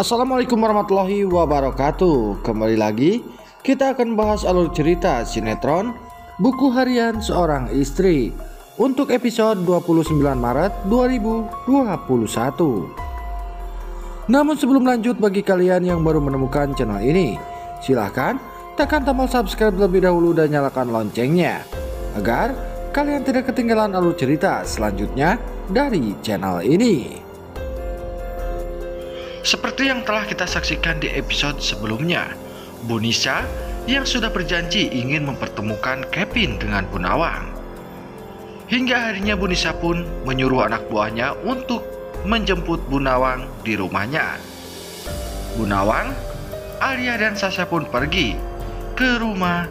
Assalamualaikum warahmatullahi wabarakatuh. Kembali lagi kita akan bahas alur cerita sinetron Buku Harian Seorang Istri untuk episode 29 Maret 2021. Namun sebelum lanjut, bagi kalian yang baru menemukan channel ini, silahkan tekan tombol subscribe terlebih dahulu dan nyalakan loncengnya agar kalian tidak ketinggalan alur cerita selanjutnya dari channel ini. Seperti yang telah kita saksikan di episode sebelumnya, Bu Nisa yang sudah berjanji ingin mempertemukan Kevin dengan Bu Nawang. Hingga akhirnya Bu Nisa pun menyuruh anak buahnya untuk menjemput Bu Nawang di rumahnya. Bu Nawang, Alia dan Sasha pun pergi ke rumah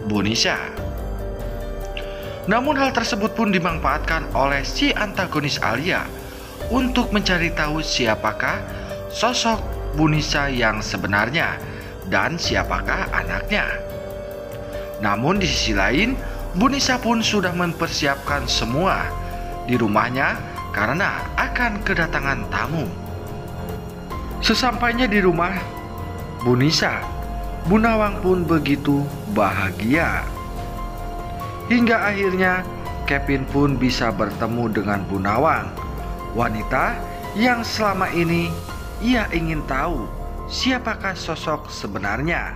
Bu Nisa. Namun hal tersebut pun dimanfaatkan oleh si antagonis Alia untuk mencari tahu siapakah sosok Bu Nisa yang sebenarnya dan siapakah anaknya. Namun di sisi lain, Bu Nisa pun sudah mempersiapkan semua di rumahnya karena akan kedatangan tamu. Sesampainya di rumah Bu Nisa, Bu Nawang pun begitu bahagia. Hingga akhirnya Kevin pun bisa bertemu dengan Bu Nawang, wanita yang selama ini ia ingin tahu siapakah sosok sebenarnya.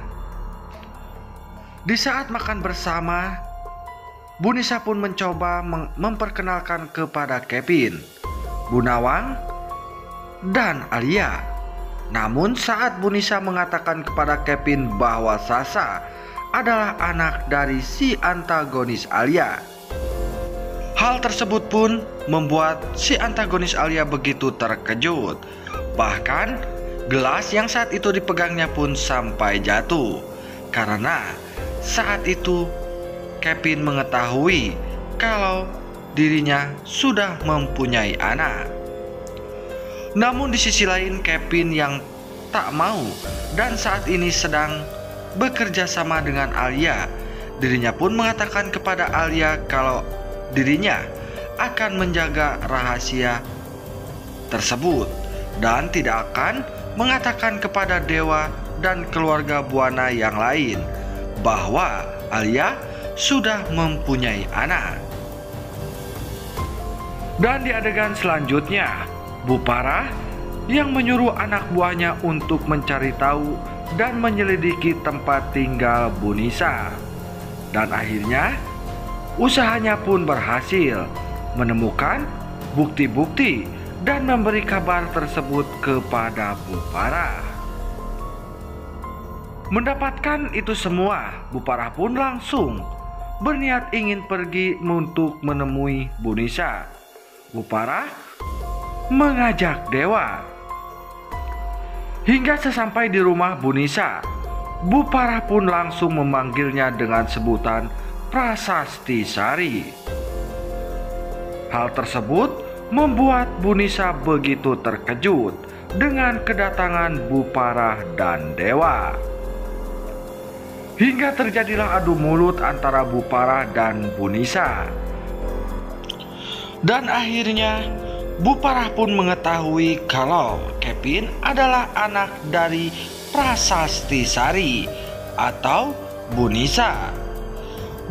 Di saat makan bersama, Bu Nisa pun mencoba memperkenalkan kepada Kevin, Bu Nawang, dan Alia. Namun saat Bu Nisa mengatakan kepada Kevin bahwa Sasha adalah anak dari si antagonis Alia, hal tersebut pun membuat si antagonis Alia begitu terkejut. Bahkan gelas yang saat itu dipegangnya pun sampai jatuh, karena saat itu Kevin mengetahui kalau dirinya sudah mempunyai anak. Namun di sisi lain Kevin yang tak mau dan saat ini sedang bekerja sama dengan Alia, dirinya pun mengatakan kepada Alia kalau dirinya akan menjaga rahasia tersebut dan tidak akan mengatakan kepada Dewa dan keluarga Buana yang lain bahwa Alia sudah mempunyai anak. Dan di adegan selanjutnya, Bu Parah yang menyuruh anak buahnya untuk mencari tahu dan menyelidiki tempat tinggal Bu Nisa. Dan akhirnya usahanya pun berhasil menemukan bukti-bukti dan memberi kabar tersebut kepada Bu Parah. Mendapatkan itu semua, Bu Parah pun langsung berniat ingin pergi untuk menemui Bu Nisa. Bu Parah mengajak Dewa. Hingga sesampai di rumah Bu Nisa, Bu Parah pun langsung memanggilnya dengan sebutan Prasasti Sari. Hal tersebut membuat Bu Nisa begitu terkejut dengan kedatangan Bu Parah dan Dewa. Hingga terjadilah adu mulut antara Bu Parah dan Bu Nisa. Dan akhirnya Bu Parah pun mengetahui kalau Kevin adalah anak dari Prasasti Sari atau Bu Nisa.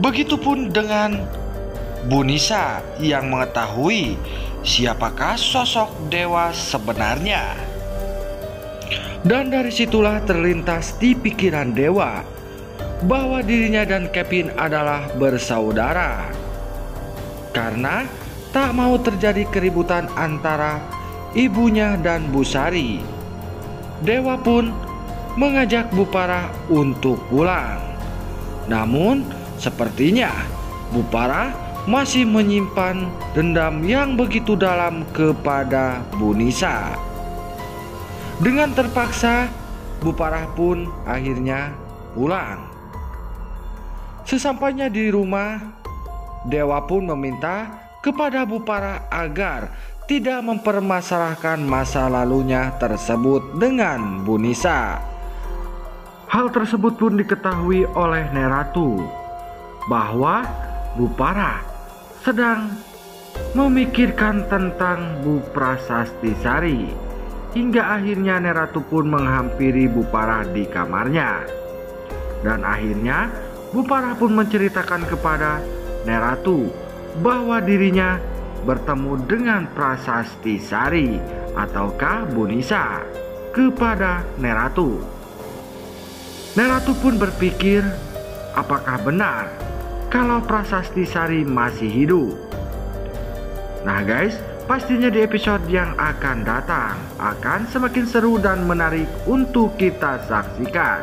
Begitupun dengan Bu Nisa yang mengetahui siapakah sosok Dewa sebenarnya. Dan dari situlah terlintas di pikiran Dewa bahwa dirinya dan Kevin adalah bersaudara. Karena tak mau terjadi keributan antara ibunya dan Bu Sari, Dewa pun mengajak Bu Parah untuk pulang. Namun sepertinya Bu Parah masih menyimpan dendam yang begitu dalam kepada Bu Nisa. Dengan terpaksa, Bu Parah pun akhirnya pulang. Sesampainya di rumah, Dewa pun meminta kepada Bu Parah agar tidak mempermasalahkan masa lalunya tersebut dengan Bu Nisa. Hal tersebut pun diketahui oleh Neratu bahwa Bu Parah sedang memikirkan tentang Bu Prasasti Sari hingga akhirnya Neratu pun menghampiri Bu Parah di kamarnya. Dan akhirnya Bu Parah pun menceritakan kepada Neratu bahwa dirinya bertemu dengan Prasasti Sari ataukah Bu Nisa kepada Neratu. Neratu pun berpikir, apakah benar kalau Prasasti Sari masih hidup? Nah guys, pastinya di episode yang akan datang akan semakin seru dan menarik untuk kita saksikan,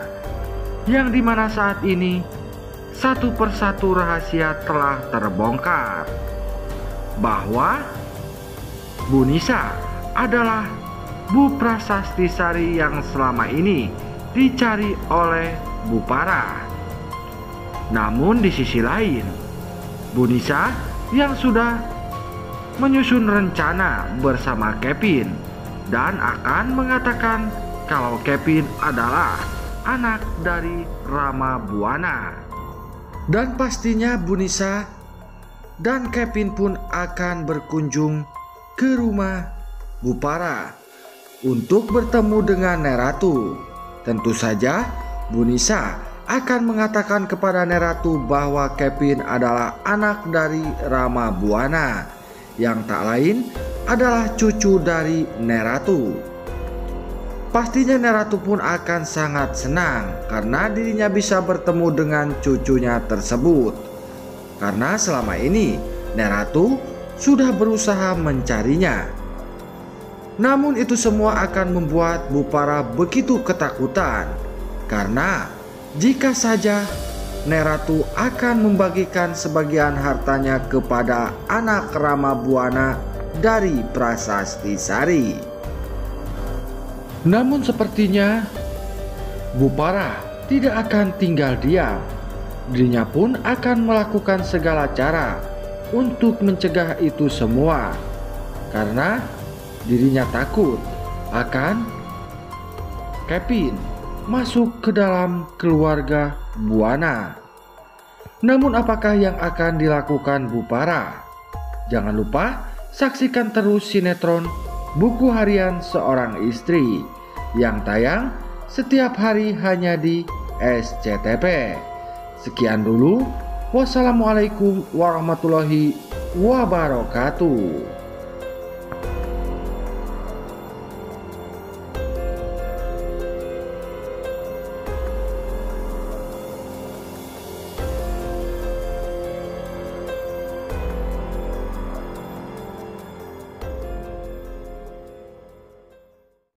yang dimana saat ini satu persatu rahasia telah terbongkar bahwa Bu Nisa adalah Bu Prasasti Sari yang selama ini dicari oleh Bu Parah. Namun di sisi lain, Bu Nisa yang sudah menyusun rencana bersama Kevin dan akan mengatakan kalau Kevin adalah anak dari Rama Buana. Dan pastinya Bu Nisa dan Kevin pun akan berkunjung ke rumah Bu Parah untuk bertemu dengan Neratu. Tentu saja Bu Nisa akan mengatakan kepada Neratu bahwa Kevin adalah anak dari Rama Buana, yang tak lain adalah cucu dari Neratu. Pastinya Neratu pun akan sangat senang karena dirinya bisa bertemu dengan cucunya tersebut. Karena selama ini Neratu sudah berusaha mencarinya. Namun itu semua akan membuat Bu Parah begitu ketakutan, karena jika saja Neratu akan membagikan sebagian hartanya kepada anak Rama Buana dari Prasasti Sari. Namun sepertinya Bu Parah tidak akan tinggal diam. Dirinya pun akan melakukan segala cara untuk mencegah itu semua, karena dirinya takut akan Kevin masuk ke dalam keluarga Buana. Namun apakah yang akan dilakukan Bu Parah? Jangan lupa saksikan terus sinetron Buku Harian Seorang Istri yang tayang setiap hari hanya di SCTV. Sekian dulu. Wassalamualaikum warahmatullahi wabarakatuh.